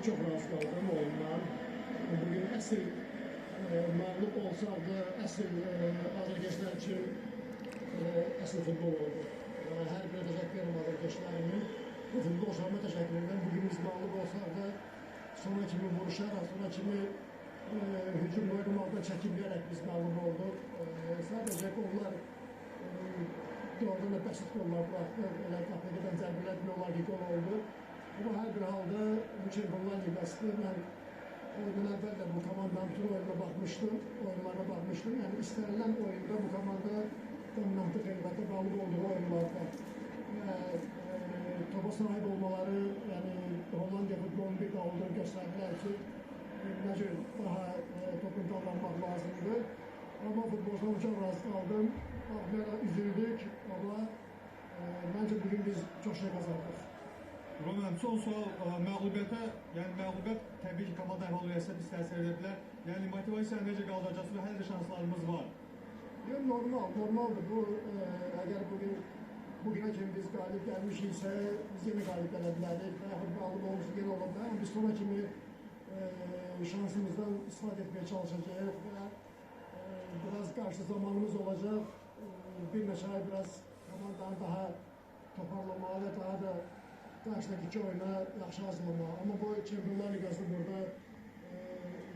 çok razı kaldım oyundan. Bugün əsl mağlup olsaq da əsl azərkeşlər üçün əsl futbol oldu. Hər birə təşəkkür edirəm azərkeşlərimin. Bu futbol şahına təşəkkür edirəm. Bugün biz mağlup olsaq da sonra kimi vuruşaraq, sonra kimi hücum oynamaqdan çəkinməyərək biz mağlup olduq. Sadəcə onlar doğrudan da bəsit qollar bıraxdı. Elə qapıya gedən zərbələr onlar ki qol oldu. Ama her bir halde bu Şampiyonlar Ligi'sinde ben oyundan evvel de bu komandanın tüm oyununa bakmıştım, oyunlarına bakmıştım. Yani istenilen oyunda bu komanda mantık elbette bağlı olduğu oyunlarda topa sahip olmaları, yani Hollanda futbolun bir daha olduğunu gösterdiler ki necə daha topun davranmak lazımdı. Ama futboldan çok razı kaldım. Böyle üzüldük ama bence bugün biz çok şey kazandık. Roman, son sual məğlubiyyətə, yəni məğlubiyyət təbii ki, komanda əhval-ruhiyyəsinə biz təsir edə bilər. Yəni motivasiyanı necə qaldıracaqsınız və hələ də şanslarımız var. Yok, normaldir. Bu eğer bugüne kimi biz galip gelmişiksə, biz yine galip gelebilirdik. Yaxud mağlup olmuşuz gene olabilir. Ama biz sonra kimi şansımızdan istifade etmeye çalışacağız ve biraz karşı zamanımız olacak. Bir meşale biraz komandanı daha toparlamalı ve daha da karşıdaki iki oyuna yaxşı hazırlamalı. Ama bu Şampiyonlar Ligi'si burada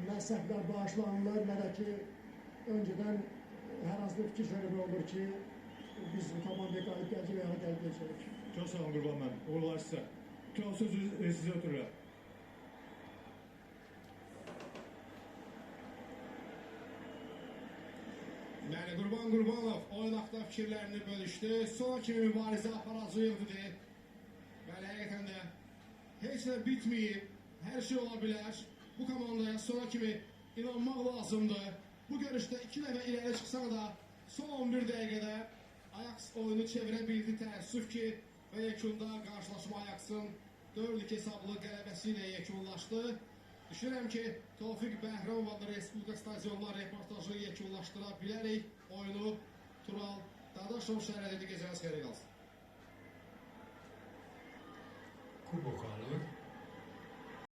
ne səhvlər bağışlanırlar, ne de ki önceden her hansı bir fikir söylemek olur ki biz bu komandaya galip geleceğiz veya galip geleceğiz. Çok sağ olun Qurban müəllim, uğurlar sizə. Kral sözü sizə ötürürəm. Bəli, Qurban Qurbanov oyun haqda fikirlərini bölüşdü. Son kimi mübarizə aparacağıdır. Bəli, həqiqətən də heç nə bitməyib, hər şey ola bilər. Bu komandaya sonra kimi inanmaq lazımdır. Bu görüşdə 2 dəfə ileri çıxsa da son 11 dəqiqədə Ajax oyunu çevirə bildi, təəssüf ki, və yekunda qarşılaşma Ajax'ın 4-2 hesablı qələbəsi ilə yekunlaşdı. Düşünürəm ki, Tofiq Bəhrəmovla Respublika Stadionlar reportajı yekunlaşdıra bilərik. Oyunu Tural Dadaşov şəhər edir, gecəniz xeyirə qalsın. Kubok alır.